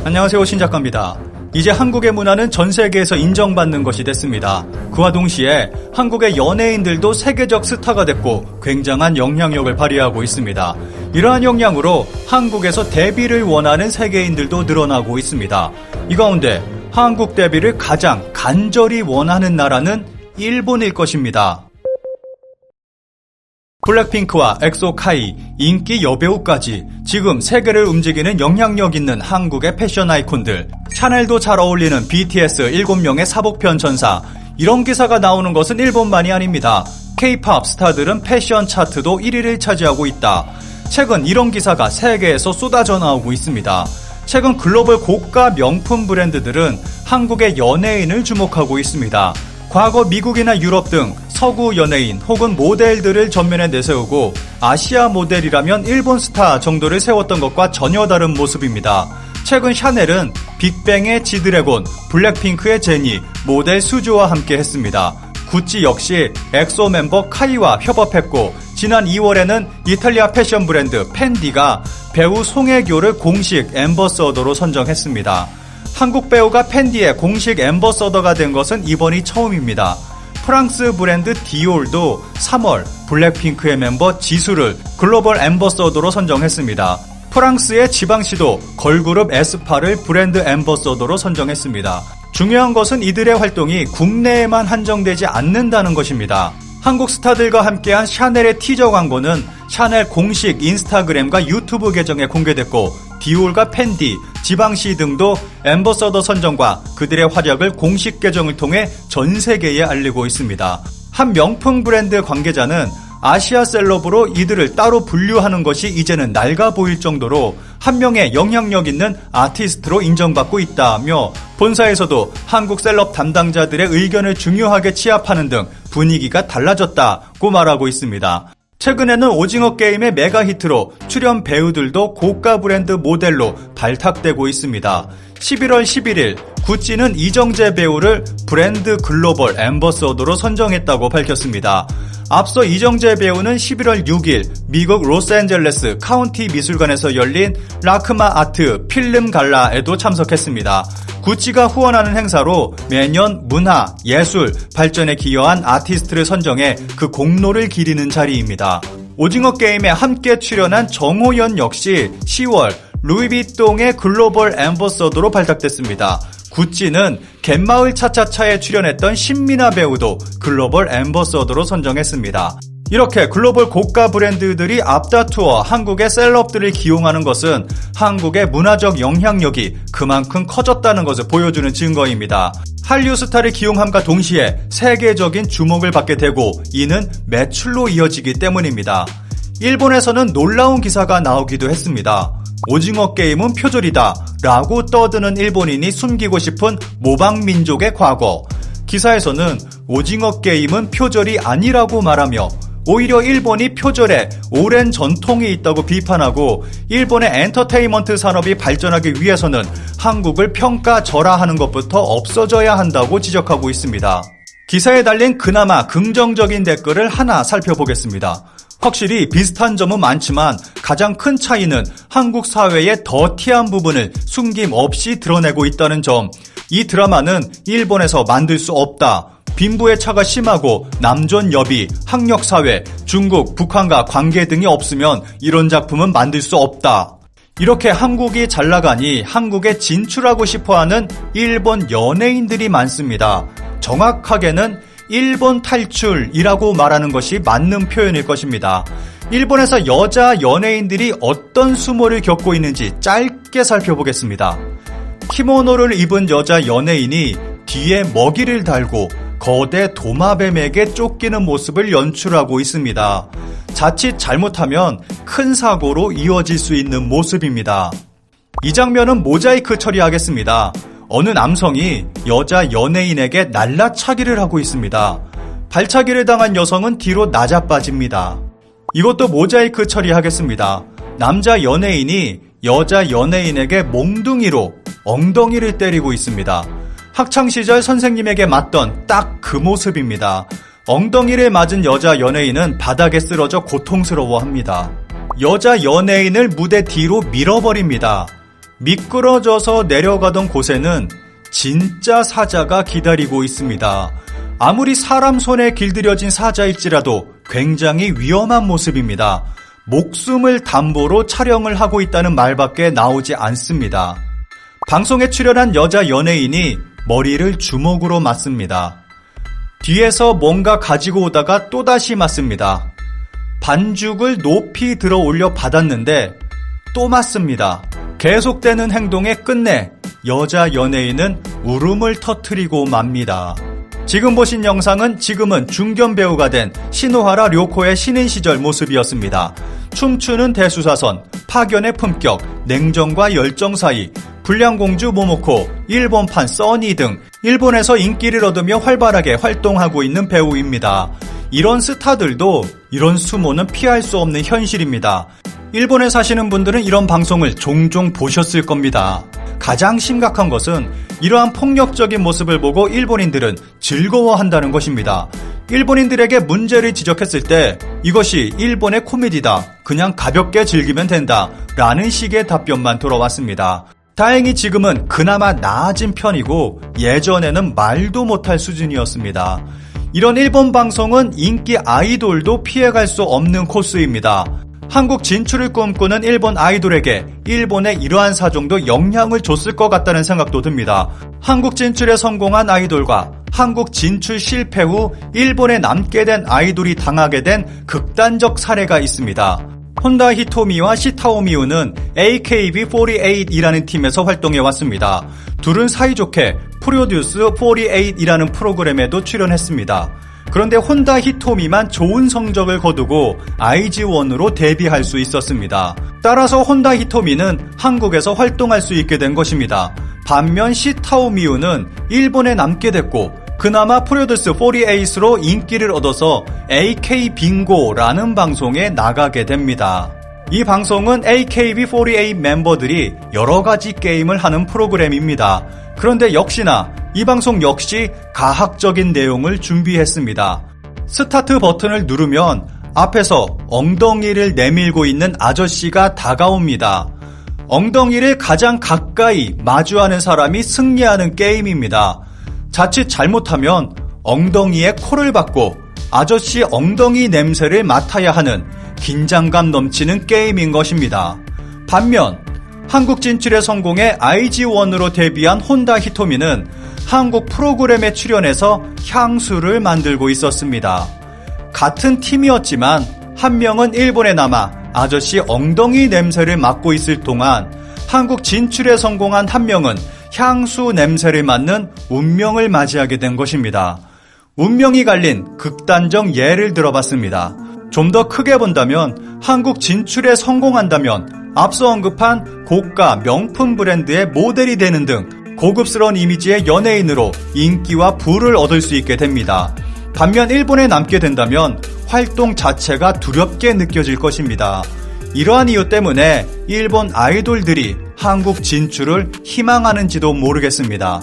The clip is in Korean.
안녕하세요, 신작가입니다. 이제 한국의 문화는 전 세계에서 인정받는 것이 됐습니다. 그와 동시에 한국의 연예인들도 세계적 스타가 됐고 굉장한 영향력을 발휘하고 있습니다. 이러한 역량으로 한국에서 데뷔를 원하는 세계인들도 늘어나고 있습니다. 이 가운데 한국 데뷔를 가장 간절히 원하는 나라는 일본일 것입니다. 블랙핑크와 엑소 카이, 인기 여배우까지 지금 세계를 움직이는 영향력 있는 한국의 패션 아이콘들, 샤넬도 잘 어울리는 BTS 7명의 사복편 전사, 이런 기사가 나오는 것은 일본만이 아닙니다. K-POP 스타들은 패션 차트도 1위를 차지하고 있다. 최근 이런 기사가 세계에서 쏟아져 나오고 있습니다. 최근 글로벌 고가 명품 브랜드들은 한국의 연예인을 주목하고 있습니다. 과거 미국이나 유럽 등 서구 연예인 혹은 모델들을 전면에 내세우고 아시아 모델이라면 일본 스타 정도를 세웠던 것과 전혀 다른 모습입니다. 최근 샤넬은 빅뱅의 지드래곤, 블랙핑크의 제니, 모델 수조와 함께 했습니다. 구찌 역시 엑소 멤버 카이와 협업했고 지난 2월에는 이탈리아 패션 브랜드 펜디가 배우 송혜교를 공식 앰버서더로 선정했습니다. 한국 배우가 펜디의 공식 앰버서더가 된 것은 이번이 처음입니다. 프랑스 브랜드 디올도 3월 블랙핑크의 멤버 지수를 글로벌 앰버서더로 선정했습니다. 프랑스의 지방시도 걸그룹 에스파를 브랜드 앰버서더로 선정했습니다. 중요한 것은 이들의 활동이 국내에만 한정되지 않는다는 것입니다. 한국 스타들과 함께한 샤넬의 티저 광고는 샤넬 공식 인스타그램과 유튜브 계정에 공개됐고 디올과 펜디, 지방시 등도 앰버서더 선정과 그들의 활약을 공식 계정을 통해 전 세계에 알리고 있습니다. 한 명품 브랜드 관계자는 아시아 셀럽으로 이들을 따로 분류하는 것이 이제는 낡아 보일 정도로 한 명의 영향력 있는 아티스트로 인정받고 있다며 본사에서도 한국 셀럽 담당자들의 의견을 중요하게 취합하는 등 분위기가 달라졌다고 말하고 있습니다. 최근에는 오징어 게임의 메가 히트로 출연 배우들도 고가 브랜드 모델로 발탁되고 있습니다. 11월 11일 구찌는 이정재 배우를 브랜드 글로벌 앰버서더로 선정했다고 밝혔습니다. 앞서 이정재 배우는 11월 6일 미국 로스앤젤레스 카운티 미술관에서 열린 라크마 아트 필름 갈라에도 참석했습니다. 구찌가 후원하는 행사로 매년 문화, 예술, 발전에 기여한 아티스트를 선정해 그 공로를 기리는 자리입니다. 오징어 게임에 함께 출연한 정호연 역시 10월 루이비통의 글로벌 앰버서더로 발탁됐습니다. 구찌는 갯마을 차차차에 출연했던 신민아 배우도 글로벌 앰버서더로 선정했습니다. 이렇게 글로벌 고가 브랜드들이 앞다투어 한국의 셀럽들을 기용하는 것은 한국의 문화적 영향력이 그만큼 커졌다는 것을 보여주는 증거입니다. 한류 스타를 기용함과 동시에 세계적인 주목을 받게 되고 이는 매출로 이어지기 때문입니다. 일본에서는 놀라운 기사가 나오기도 했습니다. 오징어 게임은 표절이다 라고 떠드는 일본인이 숨기고 싶은 모방민족의 과거. 기사에서는 오징어 게임은 표절이 아니라고 말하며 오히려 일본이 표절에 오랜 전통이 있다고 비판하고 일본의 엔터테인먼트 산업이 발전하기 위해서는 한국을 평가절하하는 것부터 없어져야 한다고 지적하고 있습니다. 기사에 달린 그나마 긍정적인 댓글을 하나 살펴보겠습니다. 확실히 비슷한 점은 많지만 가장 큰 차이는 한국 사회의 더티한 부분을 숨김없이 드러내고 있다는 점. 이 드라마는 일본에서 만들 수 없다. 빈부의 차가 심하고 남존 여비, 학력사회, 중국, 북한과 관계 등이 없으면 이런 작품은 만들 수 없다. 이렇게 한국이 잘 나가니 한국에 진출하고 싶어하는 일본 연예인들이 많습니다. 정확하게는 일본 탈출이라고 말하는 것이 맞는 표현일 것입니다. 일본에서 여자 연예인들이 어떤 수모를 겪고 있는지 짧게 살펴보겠습니다. 키모노를 입은 여자 연예인이 뒤에 먹이를 달고 거대 도마뱀에게 쫓기는 모습을 연출하고 있습니다. 자칫 잘못하면 큰 사고로 이어질 수 있는 모습입니다. 이 장면은 모자이크 처리하겠습니다. 어느 남성이 여자 연예인에게 날라차기를 하고 있습니다. 발차기를 당한 여성은 뒤로 나자빠집니다. 이것도 모자이크 처리하겠습니다. 남자 연예인이 여자 연예인에게 몽둥이로 엉덩이를 때리고 있습니다. 학창시절 선생님에게 맞던 딱 그 모습입니다. 엉덩이를 맞은 여자 연예인은 바닥에 쓰러져 고통스러워합니다. 여자 연예인을 무대 뒤로 밀어버립니다. 미끄러져서 내려가던 곳에는 진짜 사자가 기다리고 있습니다. 아무리 사람 손에 길들여진 사자일지라도 굉장히 위험한 모습입니다. 목숨을 담보로 촬영을 하고 있다는 말밖에 나오지 않습니다. 방송에 출연한 여자 연예인이 머리를 주먹으로 맞습니다. 뒤에서 뭔가 가지고 오다가 또다시 맞습니다. 반죽을 높이 들어 올려 받았는데 또 맞습니다. 계속되는 행동에 끝내 여자 연예인은 울음을 터뜨리고 맙니다. 지금 보신 영상은 지금은 중견 배우가 된 시노하라 료코의 신인 시절 모습이었습니다. 춤추는 대수사선, 파견의 품격, 냉정과 열정 사이, 불량공주 모모코, 일본판 써니 등 일본에서 인기를 얻으며 활발하게 활동하고 있는 배우입니다. 이런 스타들도 이런 수모는 피할 수 없는 현실입니다. 일본에 사시는 분들은 이런 방송을 종종 보셨을 겁니다. 가장 심각한 것은 이러한 폭력적인 모습을 보고 일본인들은 즐거워한다는 것입니다. 일본인들에게 문제를 지적했을 때 이것이 일본의 코미디다, 그냥 가볍게 즐기면 된다 라는 식의 답변만 돌아왔습니다. 다행히 지금은 그나마 나아진 편이고 예전에는 말도 못할 수준이었습니다. 이런 일본 방송은 인기 아이돌도 피해갈 수 없는 코스입니다. 한국 진출을 꿈꾸는 일본 아이돌에게 일본의 이러한 사정도 영향을 줬을 것 같다는 생각도 듭니다. 한국 진출에 성공한 아이돌과 한국 진출 실패 후 일본에 남게 된 아이돌이 당하게 된 극단적 사례가 있습니다. 혼다 히토미와 시타오 미우는 AKB48이라는 팀에서 활동해왔습니다. 둘은 사이좋게 프로듀스 48이라는 프로그램에도 출연했습니다. 그런데 혼다 히토미만 좋은 성적을 거두고 IG1으로 데뷔할 수 있었습니다. 따라서 혼다 히토미는 한국에서 활동할 수 있게 된 것입니다. 반면 시타오 미우는 일본에 남게 됐고 그나마 프로듀스 48으로 인기를 얻어서 AK빙고라는 방송에 나가게 됩니다. 이 방송은 AKB48 멤버들이 여러가지 게임을 하는 프로그램입니다. 그런데 역시나 이 방송 역시 가학적인 내용을 준비했습니다. 스타트 버튼을 누르면 앞에서 엉덩이를 내밀고 있는 아저씨가 다가옵니다. 엉덩이를 가장 가까이 마주하는 사람이 승리하는 게임입니다. 자칫 잘못하면 엉덩이에 코를 박고 아저씨 엉덩이 냄새를 맡아야 하는 긴장감 넘치는 게임인 것입니다. 반면 한국 진출에 성공해 IG1으로 데뷔한 혼다 히토미는 한국 프로그램에 출연해서 향수를 만들고 있었습니다. 같은 팀이었지만 한 명은 일본에 남아 아저씨 엉덩이 냄새를 맡고 있을 동안 한국 진출에 성공한 한 명은 향수 냄새를 맡는 운명을 맞이하게 된 것입니다. 운명이 갈린 극단적 예를 들어봤습니다. 좀 더 크게 본다면 한국 진출에 성공한다면 앞서 언급한 고가 명품 브랜드의 모델이 되는 등 고급스러운 이미지의 연예인으로 인기와 부를 얻을 수 있게 됩니다. 반면 일본에 남게 된다면 활동 자체가 두렵게 느껴질 것입니다. 이러한 이유 때문에 일본 아이돌들이 한국 진출을 희망하는지도 모르겠습니다.